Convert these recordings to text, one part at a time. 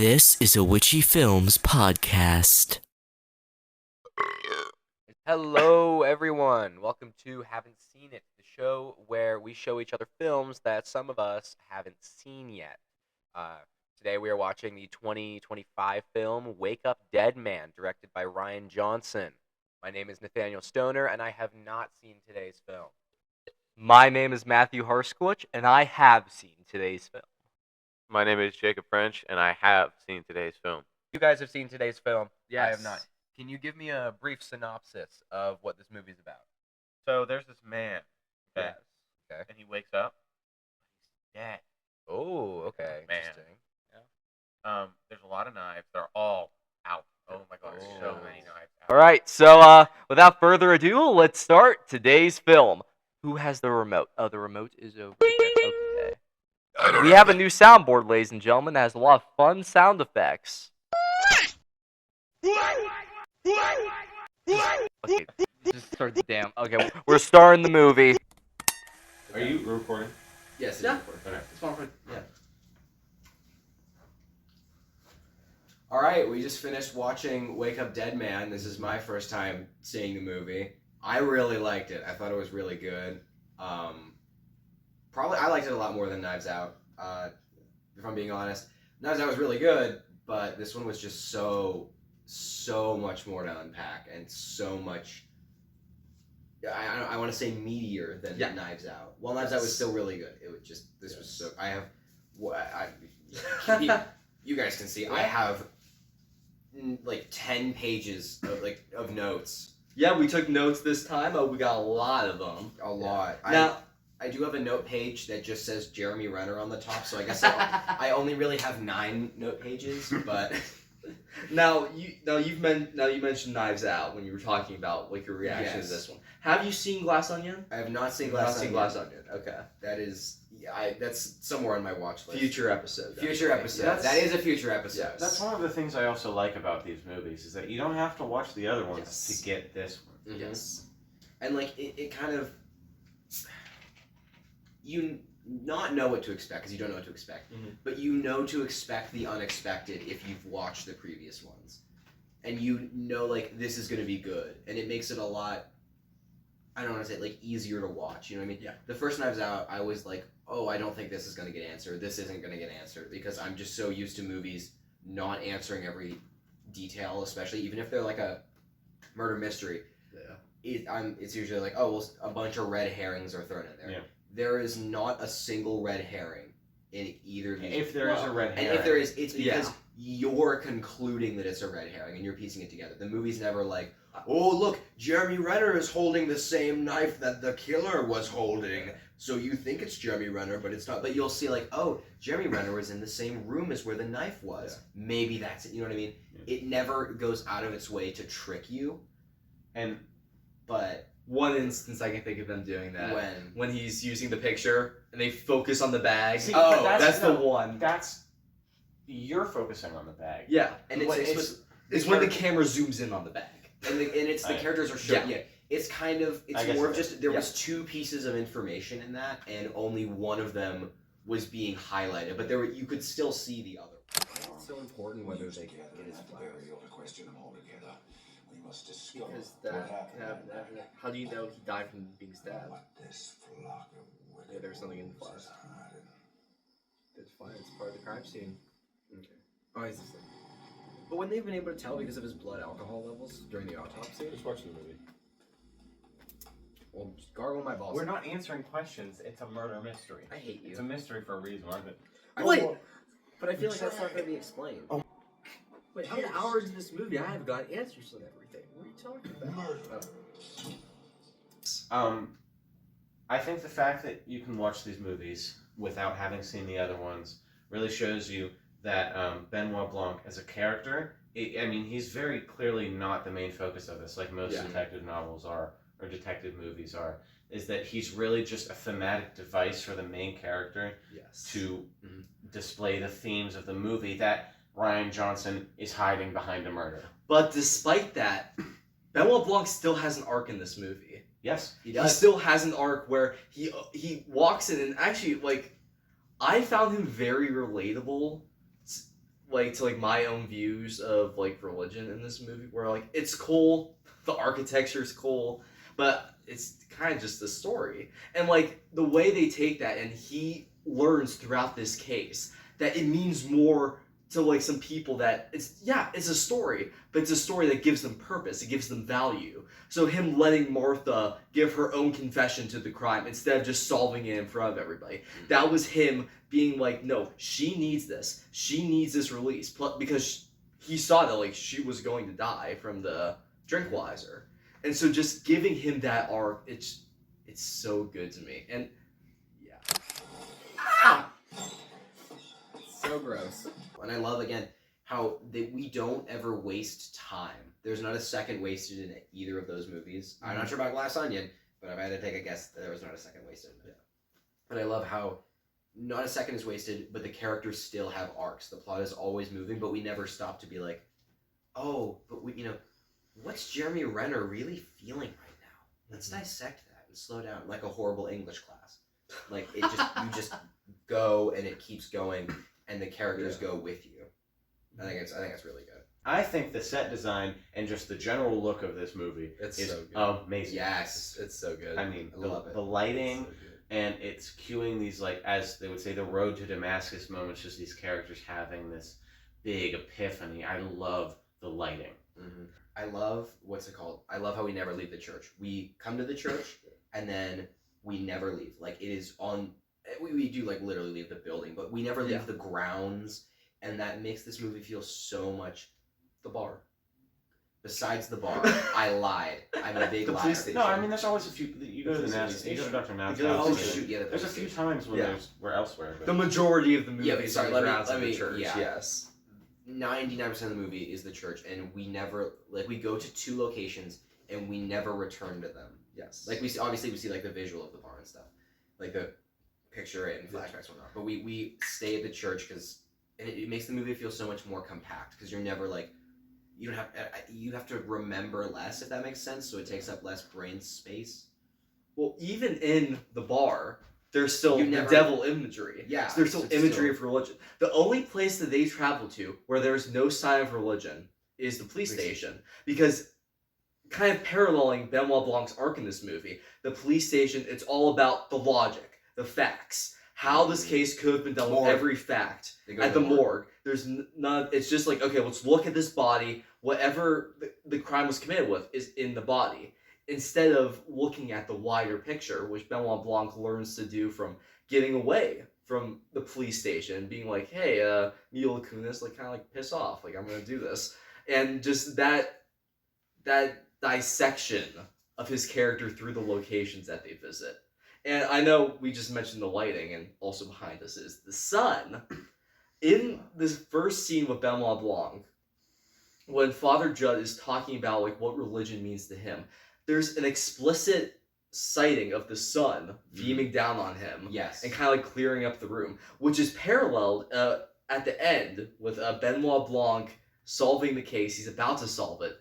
This is a Witchy Films podcast. Hello, everyone. Welcome to Haven't Seen It, the show where we show each other films that some of us haven't seen yet. Today we are watching the 2025 film Wake Up Dead Man, directed by Ryan Johnson. My name is Nathaniel Stoner, and I have not seen today's film. My name is Matthew Harskowitch, and I have seen today's film. My name is Jacob French, and I have seen today's film. You guys have seen today's film? Yes. I have not. Can you give me a brief synopsis of what this movie's about? So there's this man, okay, Yes. Okay. and he wakes up, he's dead. Oh, okay. Man. Interesting. There's a lot of knives. They're all out. Oh my God, there's so Oh. many knives out. All right, so without further ado, let's start today's film. Who has the remote? Oh, the remote is over there. Okay. We have a new soundboard, ladies and gentlemen, that has a lot of fun sound effects. Okay, just start the damn. Okay, we're starting the movie. Are you recording? Yes, Yeah. Okay. it's fine. Yeah. All right, we just finished watching Wake Up Dead Man. This is my first time seeing the movie. I really liked it. I thought it was really good. Probably I liked it a lot more than Knives Out. If I'm being honest, Knives Out was really good, but this one was just so much more to unpack and so much. I want to say meatier than Knives Out. Well, Knives Out was still really good. It was just this was so. I have, you guys can see. I have like 10 pages of notes. Yeah, we took notes this time. We got a lot of them. A lot. Now, I do have a note page that just says Jeremy Renner on the top, so I guess I only really have 9 note pages. But you mentioned Knives Out when you were talking about like your reaction to this one. Have you seen Glass Onion? I have not seen You've not Glass seen Onion. Glass Onion. Okay. That is, that's somewhere on my watch list. Future episode. Future episode. That's- That is a future episode. Yes. That's one of the things I also like about these movies is that you don't have to watch the other ones Yes. to get this one. Mhm. Yes. And like it kind of you not know what to expect because you don't know what to expect, but you know to expect the unexpected if you've watched the previous ones, and you know like this is gonna be good, and it makes it a lot. I don't want to say like easier to watch. You know what I mean? Yeah. The first Knives Out, I was like, oh, I don't think this is gonna get answered. This isn't gonna get answered because I'm just so used to movies not answering every detail, especially even if they're like a murder mystery. It's usually like, oh, well, a bunch of red herrings are thrown in there. Yeah. There is not a single red herring in either of these. If there is a red herring. And if there is, it's because you're concluding that it's a red herring and you're piecing it together. The movie's never like, oh, look, Jeremy Renner is holding the same knife that the killer was holding. So you think it's Jeremy Renner, but it's not. But you'll see like, oh, Jeremy Renner was in the same room as where the knife was. Yeah. Maybe that's it. You know what I mean? Yeah. It never goes out of its way to trick you. And But One instance I can think of them doing that. when he's using the picture and they focus on the bag. See, Oh, but that's the one. you're focusing on the bag. Yeah. and It's when the camera zooms in on the bag. and it's the I- characters are shown. Yeah. Yeah, it's kind of I guess more of it just there was 2 pieces of information in that, and only one of them was being highlighted, but you could still see the other. It's so important whether they get his flowers. Because that can happen after that. How do you know he died from being stabbed? Yeah, there was something in the flowers. It's fine, it's part of the crime scene. Okay. Oh, he's the same. But wouldn't they have been able to tell because of his blood alcohol levels during the autopsy? Just watching the movie. Well, just gargle my balls. We're not answering questions. It's a murder mystery. I hate It's you. a mystery for a reason, aren't it? Wait! But I feel like that's not going to be explained. Wait, how many hours in this movie? I have got answers to everything. What are you talking about? I think the fact that you can watch these movies without having seen the other ones really shows you that Benoit Blanc as a character, he's very clearly not the main focus of this, like most detective novels are, or detective movies are, is that he's really just a thematic device for the main character to display the themes of the movie that Ryan Johnson is hiding behind a murder. But despite that, Benoit Blanc still has an arc in this movie. Yes. He still has an arc where he walks in, and actually, like, I found him very relatable like to like my own views of like religion in this movie, where like it's cool, the architecture's cool, but it's kind of just the story. And like the way they take that, and he learns throughout this case that it means more to like some people, that it's a story, but it's a story that gives them purpose, it gives them value. So him letting Martha give her own confession to the crime instead of just solving it in front of everybody, that was him being like, no, she needs this, she needs this release, because he saw that like she was going to die from the tranquilizer. And so just giving him that arc, it's so good to me. And yeah. So gross. And I love, again, how we don't ever waste time. There's not a second wasted in either of those movies. I'm not sure about Glass Onion, but if I had to take a guess, there was not a second wasted. Yeah. And I love how not a second is wasted, but the characters still have arcs. The plot is always moving, but we never stop to be like, oh, but what's Jeremy Renner really feeling right now? Let's dissect that and slow down, like a horrible English class. Like you just go and it keeps going, and the characters go with you. I think it's really good. I think the set design and just the general look of this movie is so good. amazing. Yes, It's so good. I mean, I love it. the lighting, and it's cueing these, like, as they would say, the road to Damascus moments, just these characters having this big epiphany. I love the lighting. Mm-hmm. I love, what's it called? I love how we never leave the church. We come to the church, and then we never leave. Like, it is on, we do, like, literally leave the building, but we never leave the grounds, and that makes this movie feel so much. The bar. Besides the bar, I lied. I'm a big The liar. police station. No, I mean, there's always a few. You go to the police Nats, you go to Dr. Nats' You go to the house. police shoot, yeah, the There's a police few station. times when we're elsewhere. But The majority of the movie Yeah, but is sorry, on the let me- grounds let of the me- church. yeah. Yes. 99% of the movie is the church, and we never, like, we go to 2 locations, and we never return to them. Yes. Like, we see, like, the visual of the bar and stuff. Like, the picture it and flashbacks and whatnot. But we stay at the church, because it makes the movie feel so much more compact, because you're never, like, you have to remember less, if that makes sense, so it takes up less brain space. Well, even in the bar, there's still You the never- devil imagery. Yeah, So there's still it's imagery still- of religion. The only place that they travel to where there's no sign of religion is the police station. Because, kind of paralleling Benoit Blanc's arc in this movie, the police station, it's all about the logic, the facts, how this case could have been done with Morgue. every fact. They go At to the morgue, there's none. It's just like, okay, let's look at this body. Whatever the crime was committed with is in the body, instead of looking at the wider picture, which Benoit Blanc learns to do from getting away from the police station and being like, hey, Mila Kunis, like, kind of like, piss off, like, I'm gonna do this. And just that dissection of his character through the locations that they visit. And I know we just mentioned the lighting, and also behind us is the sun. In this first scene with Benoit Blanc, when Father Judd is talking about like what religion means to him, there's an explicit sighting of the sun beaming down on him. Yes. And kind of like clearing up the room, which is paralleled at the end with Benoit Blanc solving the case. He's about to solve it.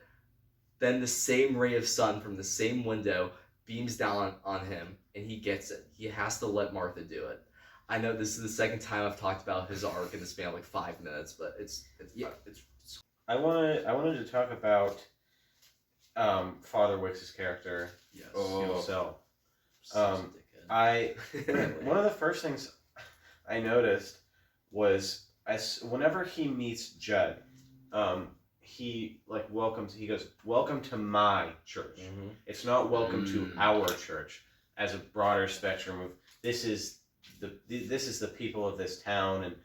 Then the same ray of sun from the same window beams down on him, and he gets it. He has to let Martha do it. I know this is the second time I've talked about his arc in the span of like 5 minutes, but it's I wanted to talk about Father Wicks's character himself. One of the first things I noticed was whenever he meets Judd, he goes, "Welcome to my church." Mm-hmm. It's not welcome to our church as a broader spectrum of this is the people of this town, and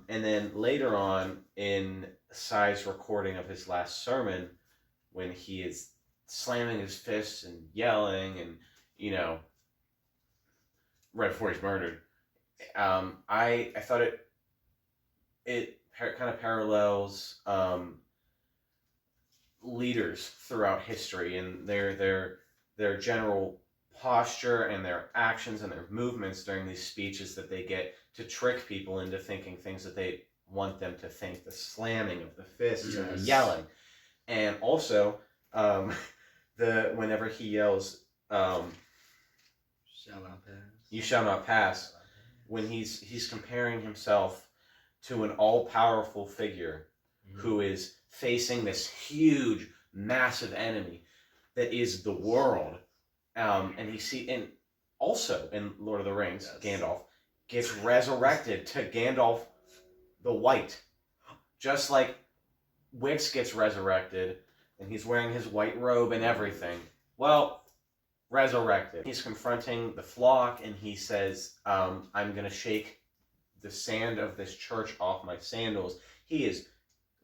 and then later on in Sai's recording of his last sermon, when he is slamming his fists and yelling and right before he's murdered, I thought it kind of parallels leaders throughout history and their general posture and their actions and their movements during these speeches that they get to trick people into thinking things that they want them to think. The slamming of the fists and the yelling, and also whenever he yells, Shall not pass. "You shall not pass," when he's comparing himself to an all-powerful figure who is facing this huge, massive enemy that is the world. And also in Lord of the Rings, Gandalf gets resurrected to Gandalf the White. Just like Wix gets resurrected, and he's wearing his white robe and everything. Well, resurrected. He's confronting the flock, and he says, I'm going to shake the sand of this church off my sandals. He is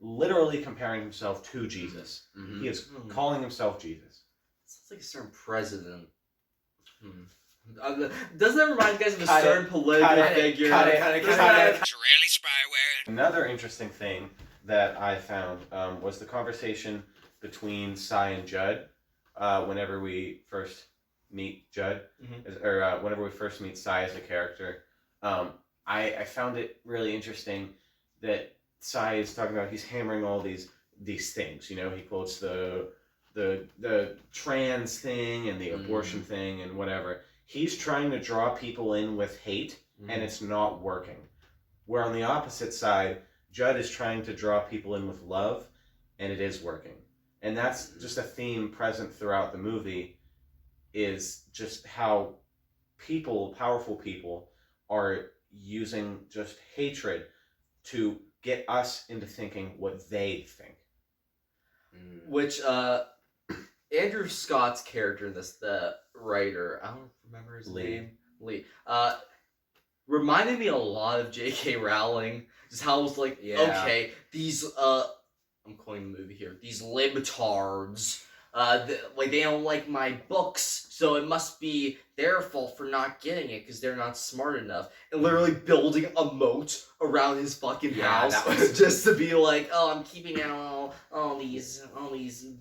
literally comparing himself to Jesus. He is calling himself Jesus. Sounds like a certain president. Doesn't that remind you guys of a certain political figure? Another interesting thing that I found was the conversation between Cy and Judd whenever we first meet Judd, or whenever we first meet Cy as a character. I found it really interesting that Cy is talking about, he's hammering all these things. You know, he quotes the trans thing and the abortion thing and whatever. He's trying to draw people in with hate, and it's not working. Where on the opposite side, Judd is trying to draw people in with love, and it is working. And that's just a theme present throughout the movie, is just how people, powerful people, are using just hatred to get us into thinking what they think. Which, Andrew Scott's character in this, the writer, I don't remember his name. Lee. Reminded me a lot of J.K. Rowling. Just how it was like, okay, these, I'm calling the movie here, these libtards, they don't like my books, so it must be their fault for not getting it because they're not smart enough. And literally building a moat around his fucking house just to be like, oh, I'm keeping out all these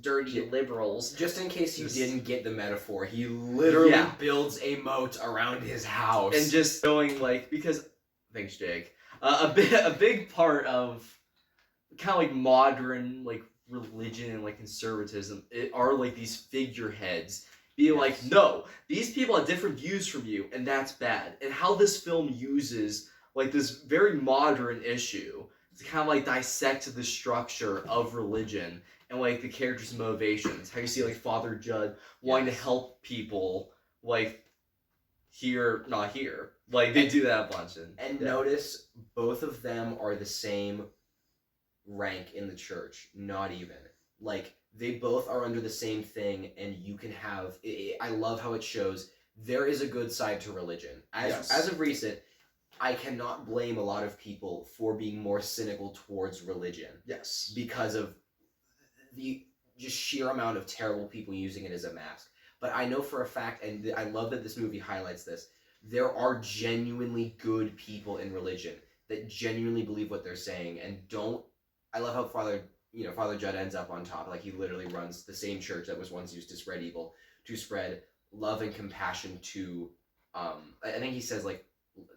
dirty liberals. Just in case you didn't get the metaphor, he literally builds a moat around his house. And just going because, thanks Jake, a big part of kind of modern religion and conservatism are these figureheads being no, these people have different views from you, and that's bad. And how this film uses this very modern issue to kind of dissect the structure of religion and the characters' motivations. How you see Father Judd wanting to help people here, not here. They do that a bunch. And notice both of them are the same rank in the church. Not even. They both are under the same thing, and you can have... I love how it shows there is a good side to religion. As of recent, I cannot blame a lot of people for being more cynical towards religion. Yes. Because of the just sheer amount of terrible people using it as a mask. But I know for a fact, and I love that this movie highlights this, there are genuinely good people in religion that genuinely believe what they're saying and don't... I love how Father Judd ends up on top. He literally runs the same church that was once used to spread evil, to spread love and compassion to, I think he says,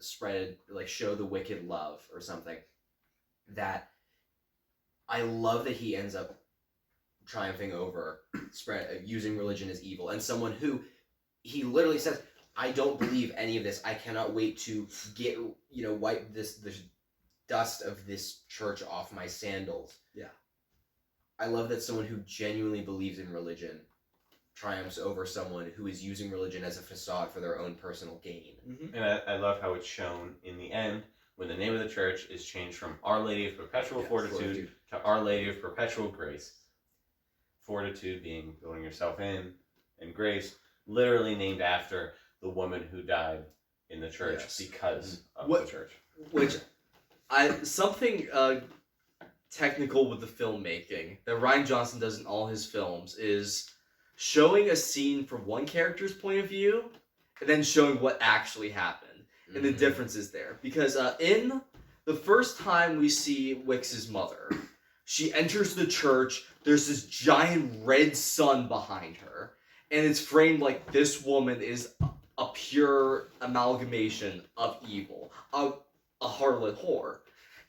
spread, show the wicked love or something. That I love that he ends up triumphing over using religion as evil. And someone who, he literally says, I don't believe any of this. I cannot wait to get, wipe the dust of this church off my sandals. Yeah. I love that someone who genuinely believes in religion triumphs over someone who is using religion as a facade for their own personal gain. And I love how it's shown in the end when the name of the church is changed from Our Lady of Perpetual Fortitude to Our Lady of Perpetual Grace. Fortitude being building yourself in, and grace literally named after the woman who died in the church because of the church. Which, something technical with the filmmaking that Rian Johnson does in all his films is showing a scene from one character's point of view and then showing what actually happened and the differences there. Because in the first time we see Wix's mother, she enters the church, there's this giant red sun behind her, and it's framed like this woman is a pure amalgamation of evil, a harlot whore.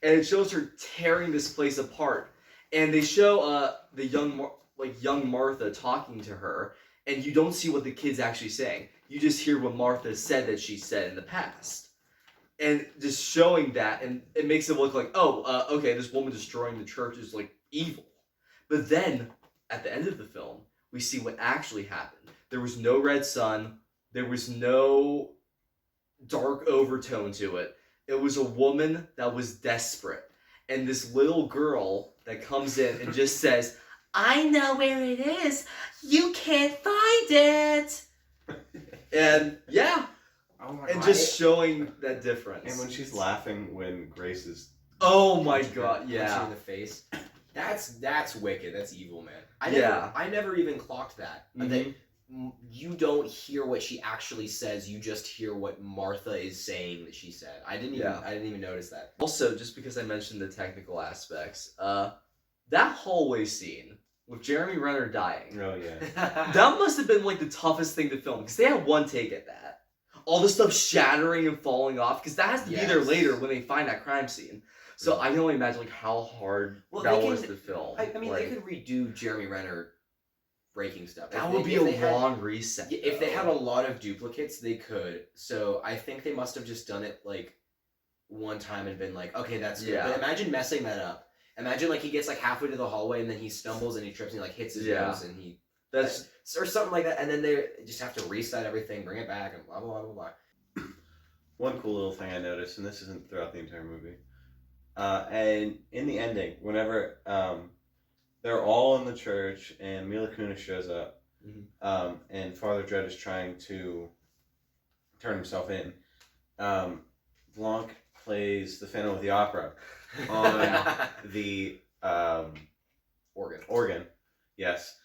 And it shows her tearing this place apart. And they show the young Martha talking to her, and you don't see what the kid's actually saying. You just hear what Martha said that she said in the past. and just showing that, and it makes it look like, okay, this woman destroying the church is like evil. But then at the end of the film, we see what actually happened. There was no red sun. There was no dark overtone to it. It was a woman that was desperate. And this little girl that comes in and just says, I know where it is. You can't find it. And yeah. Oh my And God. just showing that difference. And when she's laughing when Grace is... Oh my God, Punch yeah. you in the face. That's wicked. That's evil, man. Yeah. I never even clocked that. Mhm. You don't hear what she actually says. You just hear what Martha is saying that she said. I didn't even notice that. Also, just because I mentioned the technical aspects, that hallway scene with Jeremy Renner dying, Oh, yeah. that must have been like the toughest thing to film because they had one take at that. All the stuff shattering and falling off because that has to be there Yes. later when they find that crime scene. So I can only imagine like how hard that was to film. I mean, like, they could redo Jeremy Renner breaking stuff. that If would they- be if a they had- long reset. If they though. had a lot of duplicates, they could. So I think they must have just done it like one time and been like, okay, that's good. Yeah. But imagine messing that up. Imagine like he gets like halfway to the hallway and then he stumbles and he trips and he like hits his Yeah. nose and he That's or something like that. And then they just have to reset everything, bring it back, and blah blah blah blah blah. One cool little thing I noticed, and this isn't throughout the entire movie, and in the ending, whenever they're all in the church and Mila Kunis shows up, and Father Dread is trying to turn himself in, Blanc plays the Phantom of the Opera on the organ, yes,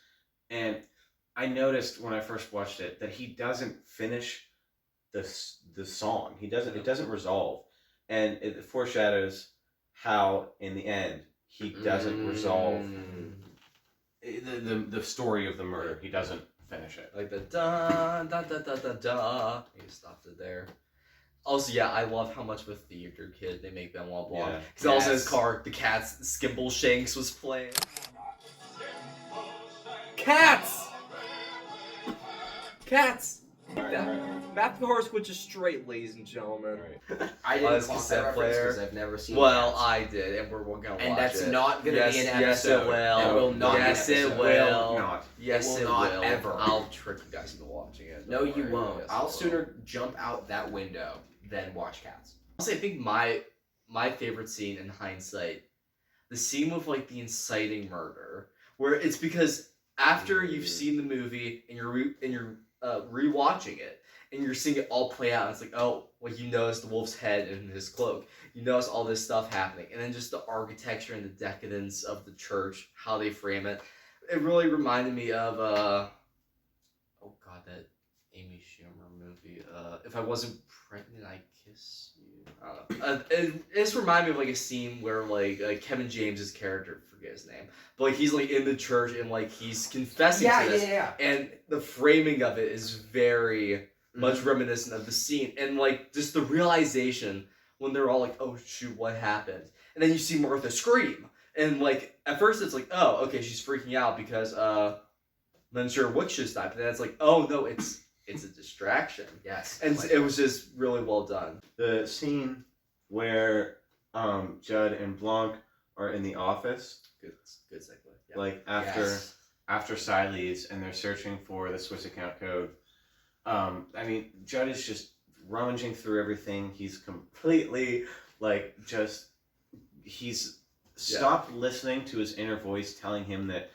and I noticed when I first watched it that he doesn't finish the song. He doesn't. It doesn't resolve, and it foreshadows how in the end he doesn't resolve the story of the murder. He doesn't finish it. like the da da da da da da. You stopped it there. Also, yeah, I love how much of a theater kid they make Benoit Blanc. Yeah. Because also in his Yes. car, the Cats, Skimble Shanks was playing. Cats! Cats! Matthew Harskowitch is straight, ladies and gentlemen. I On didn't his clock cassette that reference player. because I've never seen. Well, Cats. I did, and we're gonna watch it. And that's not gonna yes, be an Yes, it episode. will. It will not be an Yes, it episode. will. Not. Yes, It it will not will. ever. I'll trick you guys into watching it. No, Don't you worry. won't. Yes, I'll I will. sooner jump out that window than watch Cats. Honestly, I think my favorite scene in hindsight, the scene with like the inciting murder, where it's because after you've seen the movie and you're rewatching it and you're seeing it all play out, and it's like, oh, like you notice the wolf's head in his cloak, you notice all this stuff happening, and then just the architecture and the decadence of the church, how they frame it, it really reminded me of oh god, that Amy Schumer movie, If I Wasn't Pregnant, I'd Kiss You. I don't know. It just reminded me of like a scene where like Kevin James's character, forget his name, but like he's like in the church and like he's confessing to this, yeah. and the framing of it is very much reminiscent of the scene, and like just the realization when they're all like, oh shoot, what happened, and then you see Martha scream, and like at first it's like, oh okay, she's freaking out because I'm not sure what just died, but then it's like, oh no, it's a distraction. Yes. And Like it was just really well done. The scene where Judd and Blanc are in the office, Good segue. Yeah. like after Cy leaves and they're searching for the Swiss account code. I mean, Judd is just rummaging through everything. He's completely he's stopped listening to his inner voice telling him that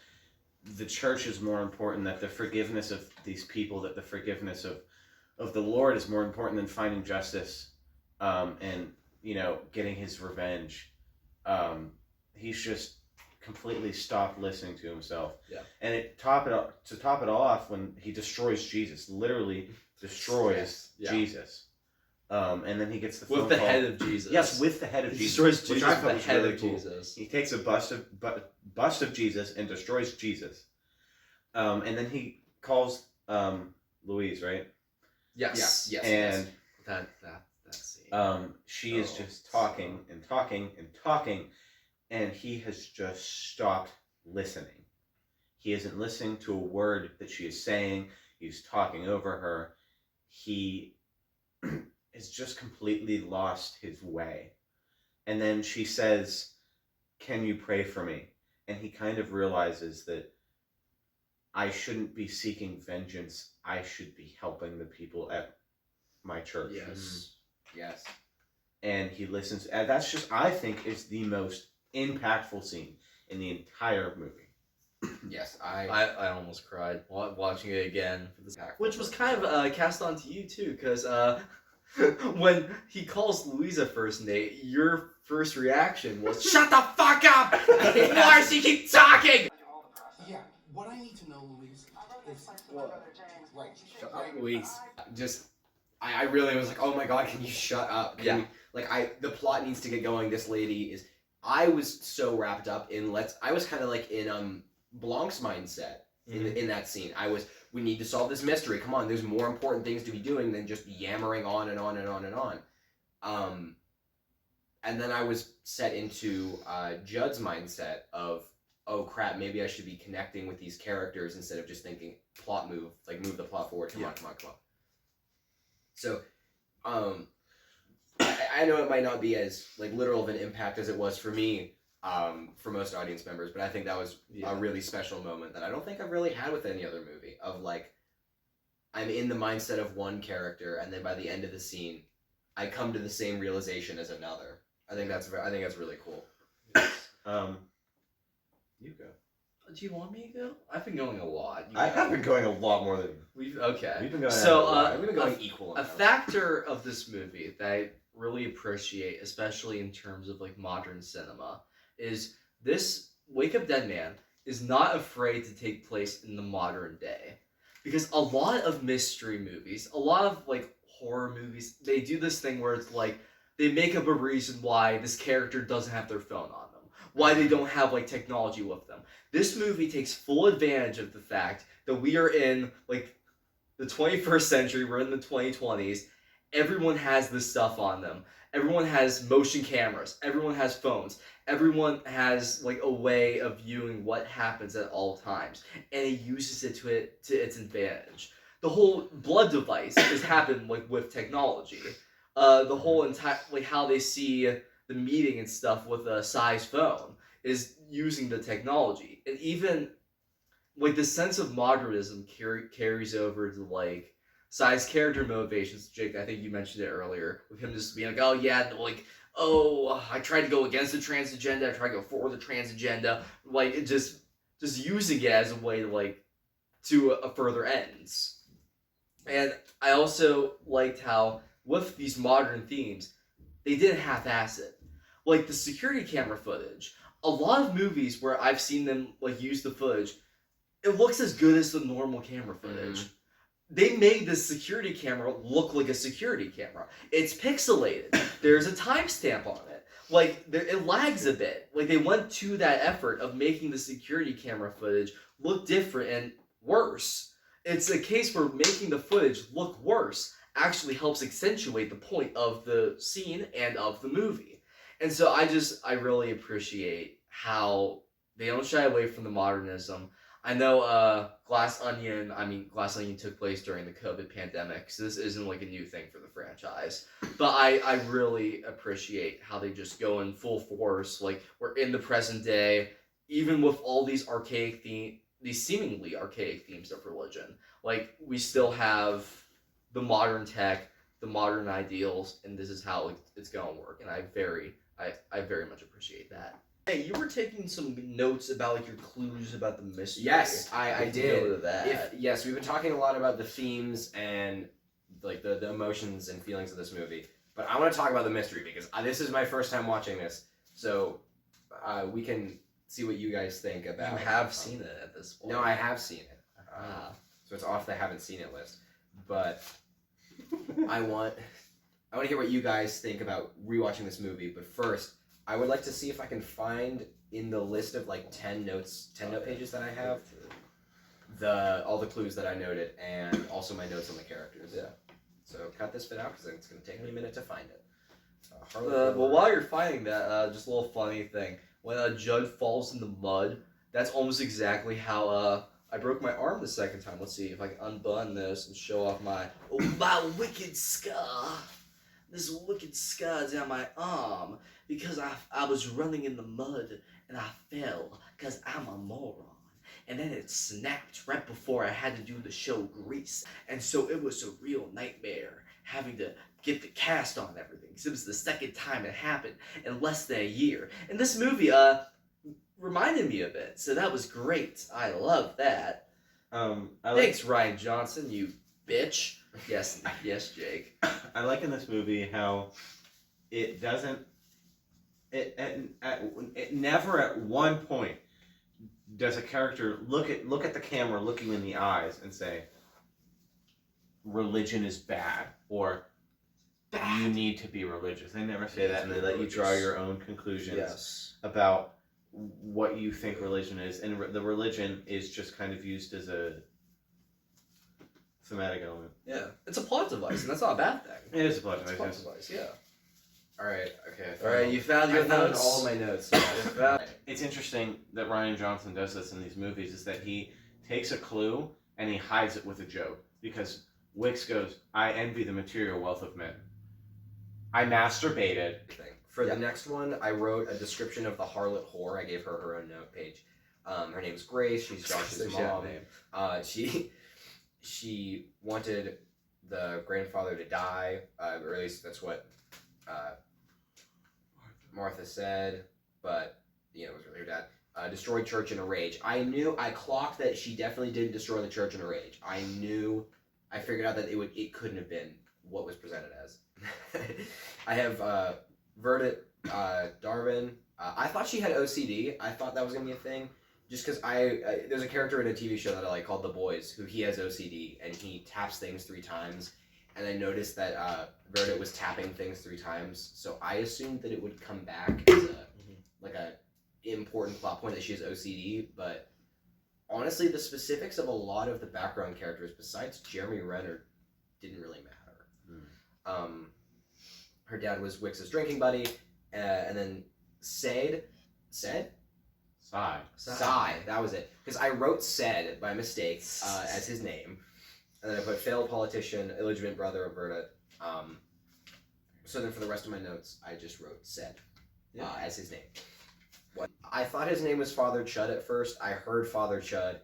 the church is more important, that the forgiveness of these people, that the forgiveness of the Lord is more important than finding justice, and getting his revenge. He's just completely stopped listening to himself. Yeah. And to top it all off, when he destroys Jesus, literally destroys Yeah. Jesus. And then he gets the phone With the call. head of Jesus. Yes, with the head of He Jesus. destroys which Jesus I with thought the was head really of cool. Jesus. He takes a bust of Jesus and destroys Jesus. And then he calls Louise, right? Yes. Yes. And That scene. she is just talking and talking and talking, and he has just stopped listening. He isn't listening to a word that she is saying. He's talking over her. He has just completely lost his way. And then she says, "Can you pray for me?" And he kind of realizes that I shouldn't be seeking vengeance. I should be helping the people at my church. Yes. Yes. And he listens. And that's just, I think, is the most impactful scene in the entire movie. Yes. I almost cried watching it again for this, which was kind of cast onto you too, because when he calls Louisa first, Nate, your first reaction was "Shut the fuck up! Why does he keep talking?" Yeah, what I need to know, Louise, is what? Right. Shut up, Louise. just I really was like, oh my god, can you shut up? Can Yeah. you, the plot needs to get going. This lady is. I was so wrapped up in I was kind of like in Blanc's mindset in that scene. We need to solve this mystery. Come on, there's more important things to be doing than just yammering on and on and on and on. And then I was set into Judd's mindset of, oh crap, maybe I should be connecting with these characters instead of just thinking plot move, like move the plot forward. Come on. So, I know it might not be as like literal of an impact as it was for me, for most audience members, but I think that was a really special moment that I don't think I've really had with any other movie. Of like, I'm in the mindset of one character, and then by the end of the scene, I come to the same realization as another. I think that's really cool. You go. Do you want me to go? I've been going a lot. I have been going a lot more than you. We've We've been going So, I've been going equal. a factor of this movie that I really appreciate, especially in terms of like modern cinema, is this Wake Up Dead Man is not afraid to take place in the modern day. Because a lot of mystery movies, a lot of like horror movies, they do this thing where it's like they make up a reason why this character doesn't have their phone on them, why they don't have like technology with them. This movie takes full advantage of the fact that we are in like the 21st century, we're in the 2020s, everyone has this stuff on them. Everyone has motion cameras, everyone has phones, everyone has like a way of viewing what happens at all times, and it uses it to its advantage. The whole blood device has happened like with technology. The whole entire like how they see the meeting and stuff with a size phone is using the technology, and even like the sense of modernism carries over to like Sai's character motivations. Jake, I think you mentioned it earlier, with him just being like, oh yeah, like, oh, I tried to go against the trans agenda, I tried to go for the trans agenda, like it just using it as a way to like to a further ends. And I also liked how with these modern themes, they didn't half-ass it. Like the security camera footage, a lot of movies where I've seen them like use the footage, it looks as good as the normal camera footage. Mm-hmm. They made the security camera look like a security camera. It's pixelated. There's a timestamp on it. Like, it lags a bit. Like, they went to that effort of making the security camera footage look different and worse. It's a case where making the footage look worse actually helps accentuate the point of the scene and of the movie. And so I really appreciate how they don't shy away from the modernism. I know Glass Onion took place during the COVID pandemic, so this isn't like a new thing for the franchise. But I really appreciate how they just go in full force, like we're in the present day, even with all these these seemingly archaic themes of religion. Like we still have the modern tech, the modern ideals, and this is how it's gonna work. And I very much appreciate that. Hey, you were taking some notes about like your clues about the mystery. Yes, I did. Go to that. Yes, we've been talking a lot about the themes and like the emotions and feelings of this movie, but I want to talk about the mystery because this is my first time watching this, so we can see what you guys think about. You have seen it at this point. No, I have seen it. So it's off the haven't seen it list, but I want to hear what you guys think about rewatching this movie. But first, I would like to see if I can find in the list of like 10 note pages that I have all the clues that I noted and also my notes on the characters. Yeah. So cut this bit out because it's going to take me a minute to find it. Well, while you're finding that, just a little funny thing. When Judd falls in the mud, that's almost exactly how I broke my arm the second time. Let's see if I can unbutton this and show off my wicked scar. this wicked scar down my arm because I was running in the mud and I fell because I'm a moron. And then it snapped right before I had to do the show Grease. And so it was a real nightmare having to get the cast on everything. Because it was the second time it happened in less than a year. And this movie reminded me of it. So that was great. I love that. Thanks, Ryan Johnson, you bitch. Yes, yes, Jake. I like in this movie how it doesn't. It never at one point does a character look at the camera, looking in the eyes, and say, "Religion is bad," or "You need to be religious." They never say that, and they let you draw your own conclusions about what you think religion is, and the religion is just kind of used as a thematic element. Yeah, it's a plot device, and that's not a bad thing. It is a plot It's a device. plot device, yeah. Alright, okay. All right, you found your I found notes. all my notes. It's interesting that Ryan Johnson does this in these movies, is that he takes a clue and he hides it with a joke. Because Wicks goes, "I envy the material wealth of men. I masturbated." For the next one, I wrote a description of the harlot whore. I gave her her own note page. Her name's Grace. She's Josh's mom. She wanted the grandfather to die, or at least that's what Martha said, but it was really her dad. Destroyed church in a rage. I clocked that she definitely didn't destroy the church in a rage. I figured out that it couldn't have been what was presented as. I have Verdit, Darwin. I thought she had OCD. I thought that was gonna be a thing, just because there's a character in a TV show that I like called The Boys, who he has OCD and he taps things 3 times. And I noticed that Verdit was tapping things 3 times, so I assumed that it would come back as a important plot point that she has OCD. But honestly, the specifics of a lot of the background characters, besides Jeremy Renner, didn't really matter. Her dad was Wix's drinking buddy, and then Sai, that was it. Because I wrote Said by mistake as his name. And then I put failed politician, illegitimate brother of Verdit. So then for the rest of my notes, I just wrote Said as his name. I thought his name was Father Chud at first. I heard Father Chud.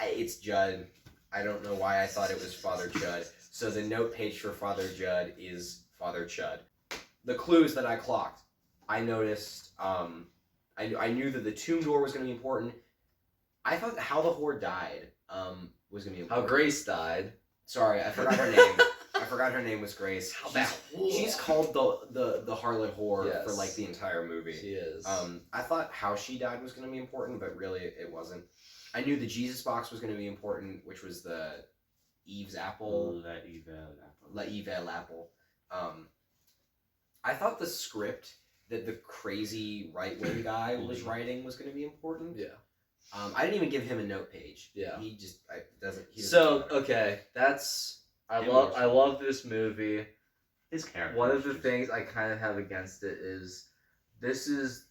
It's Judd. I don't know why I thought it was Father Chud. So the note page for Father Judd is Father Chud. The clues that I clocked, I noticed, I knew that the tomb door was going to be important. I thought how the whore died was going to be important. How Grace died. Sorry, I forgot her name. I forgot her name was Grace. She's called the harlot whore for like the entire movie. She is. I thought how she died was going to be important, but really it wasn't. I knew the Jesus box was going to be important, which was the Eve's apple. La Evil apple. I thought the script that the crazy right-wing guy was writing was going to be important. Yeah. I didn't even give him a note page. Yeah. He doesn't. So okay, I love this movie. His character. One of the things I kind of have against it is this is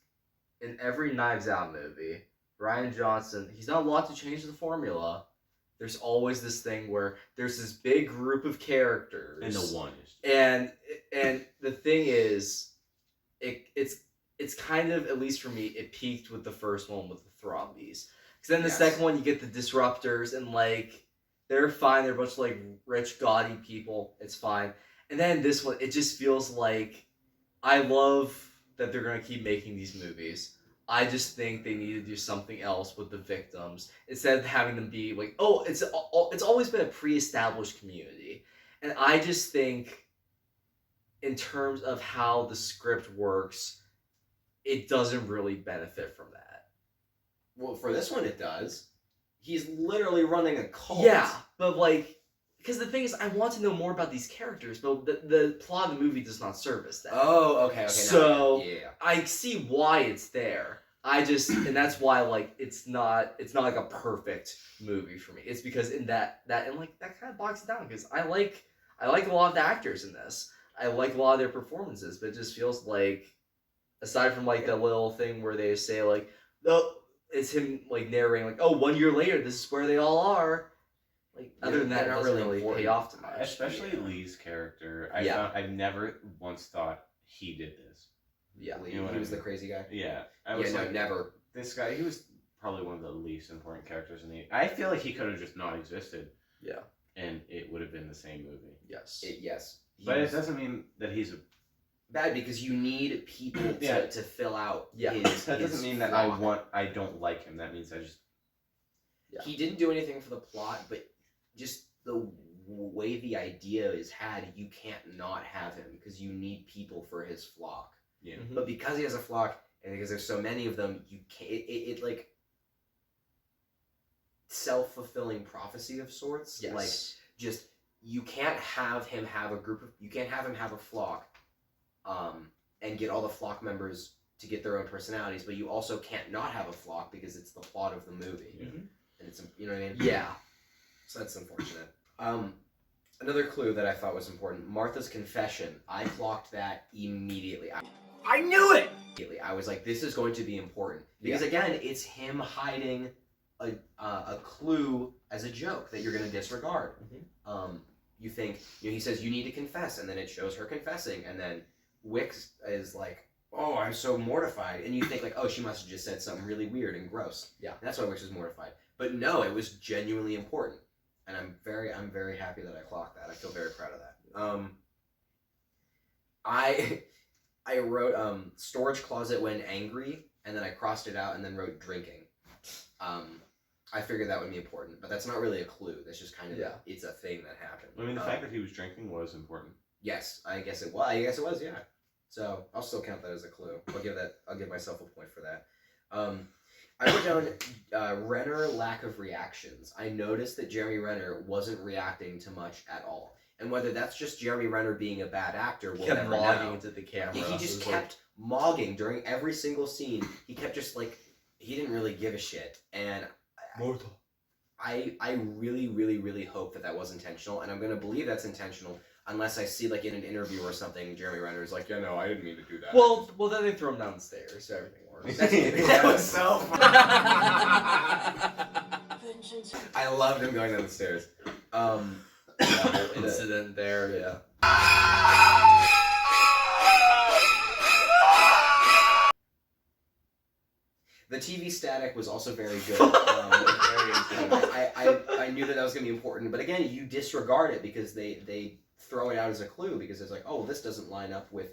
in every Knives Out movie. Ryan Johnson, he's done a lot to change the formula. There's always this thing where there's this big group of characters, And the one is. and the thing is, it's kind of, at least for me, it peaked with the first one with the Thrombies. Because then the second one, you get the Disruptors, and like they're fine. They're a bunch of like rich, gaudy people. It's fine. And then this one, it just feels like I love that they're gonna keep making these movies. I just think they need to do something else with the victims instead of having them be like, oh, it's always been a pre-established community, and I just think, in terms of how the script works, it doesn't really benefit from that. Well, for this one, it does. He's literally running a cult. Yeah, but like, because the thing is, I want to know more about these characters, but the plot of the movie does not service that. Oh, okay. So yeah. I see why it's there. And that's why like it's not like a perfect movie for me. It's because that kind of bogs it down, because I like a lot of the actors in this. I like a lot of their performances, but it just feels like, aside from like the little thing where they say like, oh, it's him like narrating like, oh, 1 year later, this is where they all are. Like other than that, it they're not doesn't really really pay important. off too much. Especially Lee's character. I've never once thought he did this. Yeah. Lee, You know what he I was the mean? crazy guy. Yeah. I was like, never. this guy, he was probably one of the least important characters in the... I feel like he could have just not existed. Yeah. And it would have been the same movie. Yes. Yes. But it doesn't mean that he's a... Bad because you need people Yeah. to fill out Yeah. That doesn't mean that I don't like him. That means I just... Yeah. He didn't do anything for the plot, but just the way the idea is had, you can't not have him because you need people for his flock. Yeah. Mhm. But because he has a flock and because there's so many of them, you can't. It like self-fulfilling prophecy of sorts. Yes. Like just you can't have him have a group of. You can't have him have a flock, and get all the flock members to get their own personalities. But you also can't not have a flock because it's the plot of the movie, Yeah. and it's you know what I mean. Yeah. So that's unfortunate. Another clue that I thought was important: Martha's confession. I clocked that immediately. I knew it. Immediately, I was like, "This is going to be important," because again, it's him hiding a clue as a joke that you're going to disregard. You think he says you need to confess, and then it shows her confessing, and then Wix is like, "Oh, I'm so mortified," and you think like, "Oh, she must have just said something really weird and gross." Yeah. And that's why Wix was mortified. But no, it was genuinely important. And I'm very happy that I clocked that. I feel very proud of that. I wrote storage closet when angry, and then I crossed it out and then wrote drinking. I figured that would be important, but that's not really a clue. That's just kind of it's a thing that happened. I mean, the fact that he was drinking was important. Yes, I guess it was. I guess it was. Yeah. So I'll still count that as a clue. I'll give myself a point for that. I wrote down Renner lack of reactions. I noticed that Jeremy Renner wasn't reacting to much at all. And whether that's just Jeremy Renner being a bad actor, we'll Kept never logging know. into the camera. Yeah, he just kept mogging during every single scene. He kept just like, he didn't really give a shit. And I really hope that was intentional. And I'm going to believe that's intentional unless I see like in an interview or something, Jeremy Renner is like, "Yeah, no, I didn't mean to do that." Well, then they throw him down the stairs, so everything works. That was so funny. I loved him going down the stairs. That whole incident there, yeah. The TV static was also very good. Very intense. I knew that was going to be important, but again, you disregard it because they throw it out as a clue because it's like, oh, this doesn't line up with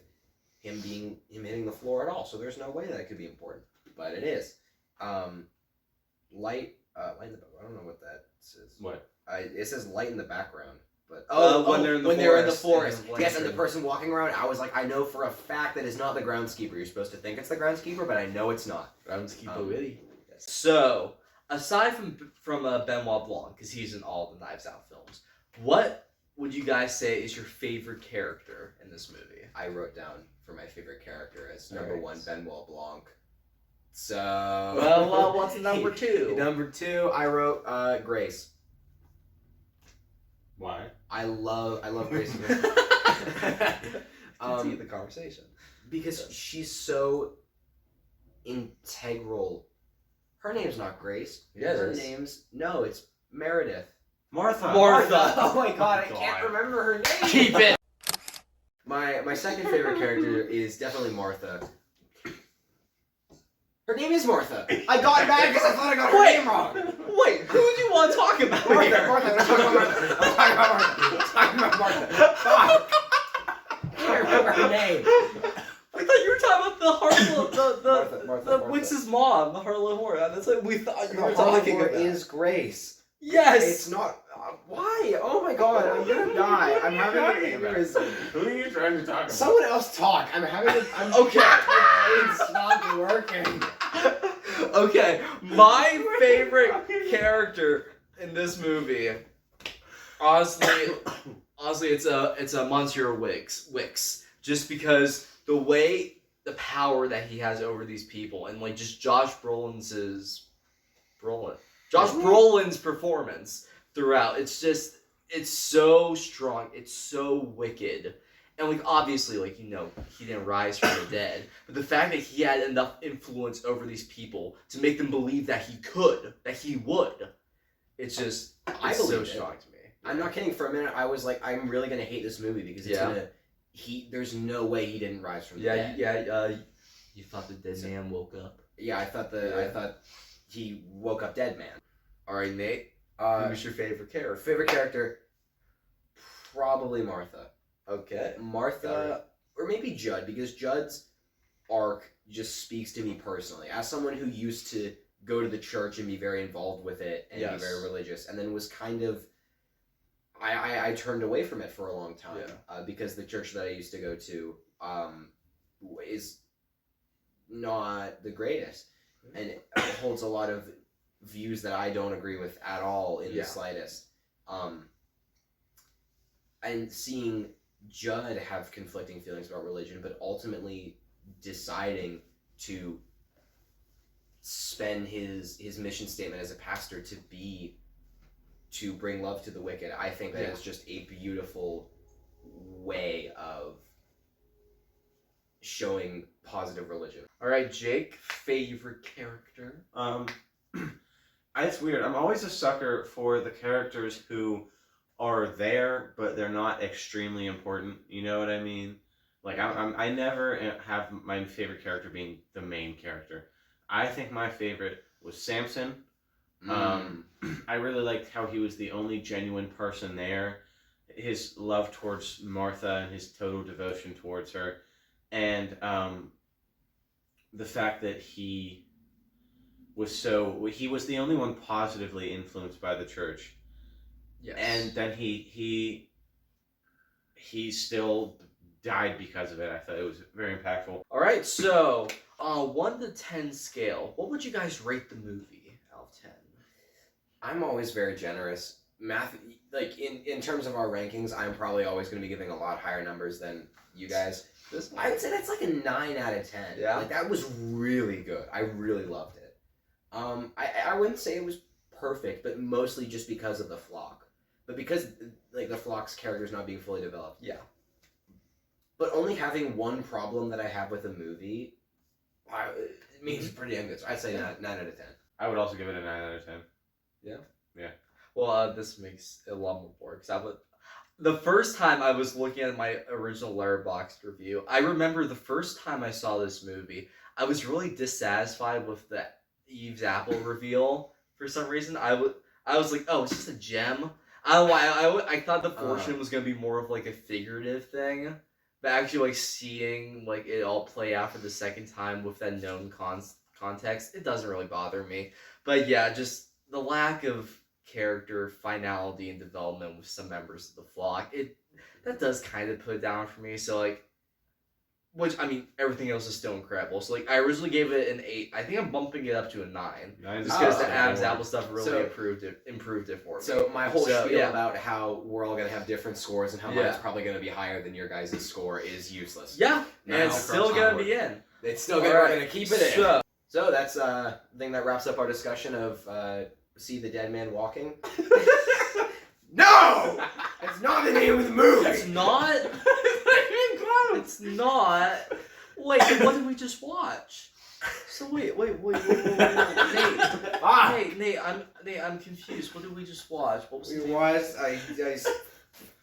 him hitting the floor at all, so there's no way that it could be important, but it is. Light in the I don't know what that says. What? It says light in the background. But when they're in the forest. and Yes, and the person walking around, I was like, I know for a fact that it's not the groundskeeper. You're supposed to think it's the groundskeeper, but I know it's not. Groundskeeper Willie. So, aside from Benoit Blanc, because he's in all the Knives Out films, what would you guys say is your favorite character in this movie? I wrote down for my favorite character as number Alright. 1, Benoit Blanc. So Well, what's number 2? Number 2, I wrote Grace. Why? I love Grace. Continue the conversation. Because she's so integral. Her name's not Grace. Yeah, it her is. name's it's Meredith. Martha. Martha. Oh my god, I God. can't remember her name. Keep it. My second favorite character is definitely Martha. Her name is Martha. I got mad because I thought I got her name wrong. Wait, who do you want to talk about here? Martha. I'm talking about Martha. I'm talking about Martha. Fuck. I can't remember her name. I thought you were talking about the Martha. Wix's mom, the Harlow Horror. That's what we thought you were The talking Harlow about. is Grace. Yes. It's not. Why? Oh my god, I'm gonna die. I'm having an aneurysm. Who are you trying to talk about? Someone else talk. I'm Okay. My brain's not working. Okay, my favorite character in this movie, honestly, it's a Monsieur Wix, just because the power that he has over these people, and like just Josh Brolin's performance throughout, it's so strong, it's so wicked. And like obviously, like he didn't rise from the dead, but the fact that he had enough influence over these people to make them believe that he would, It's just I it's so believe it. shocked me. I'm not kidding. For a minute, I was like, I'm really gonna hate this movie because it's Yeah. gonna. There's no way he didn't rise from the Yeah, dead. you thought the dead man woke up. Yeah, I thought he woke up dead, man. All right, Nate. Uh, Who's your favorite character? favorite character, probably Martha. Okay. Martha, or maybe Judd, because Judd's arc just speaks to me personally. As someone who used to go to the church and be very involved with it and Yes. be very religious, and then was kind of, I turned away from it for a long time because the church that I used to go to is not the greatest, and it holds a lot of views that I don't agree with at all in the slightest. And seeing Judd have conflicting feelings about religion, but ultimately deciding to spend his mission statement as a pastor to bring love to the wicked, I think that is just a beautiful way of showing positive religion. All right, Jake. Favorite character? It's weird. I'm always a sucker for the characters who are there, but they're not extremely important. You know what I mean? Like, I never have my favorite character being the main character. I think my favorite was Samson. I really liked how he was the only genuine person there. His love towards Martha and his total devotion towards her. And the fact that he was the only one positively influenced by the church. Yes. And then he still died because of it. I thought it was very impactful. All right, so 1 to 10 scale, what would you guys rate the movie out of 10? I'm always very generous. Like in terms of our rankings, I'm probably always going to be giving a lot higher numbers than you guys. I would say that's like a 9 out of 10. Yeah. Like that was really good. I really loved it. I wouldn't say it was perfect, but mostly just because of the flock. But because like the flock's character's not being fully developed. Yeah. But only having one problem that I have with a movie, it means it's pretty damn good. So I'd say 9 out of 10. I would also give it a 9 out of 10. Well, this makes it a lot more boring because the first time I was looking at my original Letterboxd review, I remember the first time I saw this movie, I was really dissatisfied with the Eve's Apple reveal for some reason. I was like, oh, it's just a gem. I don't know why. I thought the fortune was gonna be more of like a figurative thing, but actually like seeing like it all play out for the second time with that known context, it doesn't really bother me. But yeah, just the lack of character finality and development with some members of the flock, that does kind of put it down for me. So like, which I mean, everything else is still incredible. So like, I originally gave it an 8. I think I'm bumping it up to a 9, just because the Adam's Apple stuff really improved it for me. So my whole spiel about how we're all gonna have different scores and how mine's probably gonna be higher than your guys' score is useless. Yeah, Now, and it's still gonna be in. It's still gonna. We're gonna keep it in. So that's the thing that wraps up our discussion of See the Dead Man Walking. No! That's not the name of the movie! It's not? It's not? Wait, what did we just watch? So wait, Nate. Nate, I'm confused. What did we just watch? What was the name?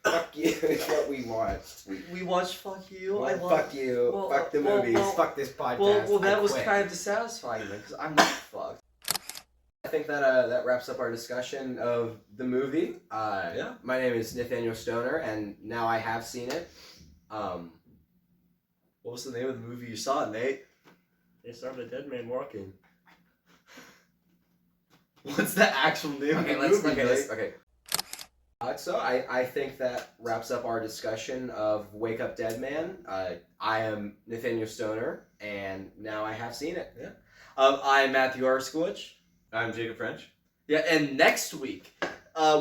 Fuck you is what we watched. We watched Fuck You? Well, fuck you. Well, fuck the movies. Fuck this podcast. Well, that was quit. kind of dissatisfying then, because I'm not fucked. I think that that wraps up our discussion of the movie. My name is Nathaniel Stoner, and now I have seen it. What was the name of the movie you saw, Nate? They saw the dead man walking. What's the actual name of the movie? Okay. So I think that wraps up our discussion of Wake Up Dead Man. I am Nathaniel Stoner, and now I have seen it. Yeah. I'm Matthew Harskowitch. I'm Jacob French. Yeah, and next week,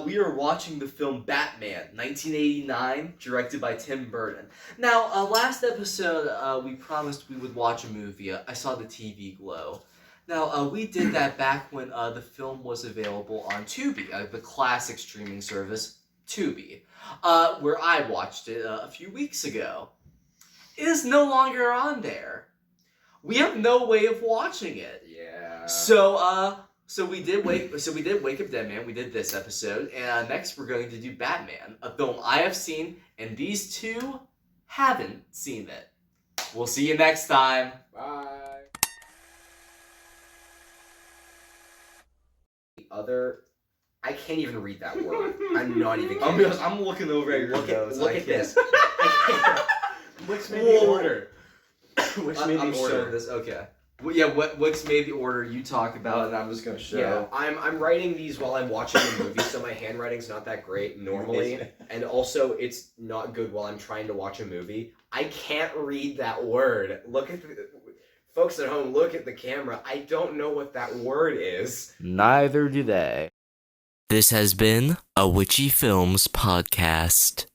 we are watching the film Batman, 1989, directed by Tim Burton. Now, last episode, we promised we would watch a movie. I saw the TV glow. Now, we did that back when the film was available on Tubi, the classic streaming service, Tubi, where I watched it a few weeks ago. It is no longer on there. We have no way of watching it. Yeah. So, So we did Wake Up Dead Man. We did this episode, and next we're going to do Batman, a film I have seen, and these two haven't seen it. We'll see you next time. Bye. The other, I can't even read that word. I'm not even I'm, kidding. I'm looking over at your notes. Look I at can't. this. I What's made the Whoa. order? What's made I'm the showing order? this. Okay. Well, yeah. What's made the order you talked about, and I'm just gonna show. Yeah, I'm writing these while I'm watching the movie, so my handwriting's not that great normally, and also it's not good while I'm trying to watch a movie. I can't read that word. Look at folks at home. Look at the camera. I don't know what that word is. Neither do they. This has been a Witchy Films podcast.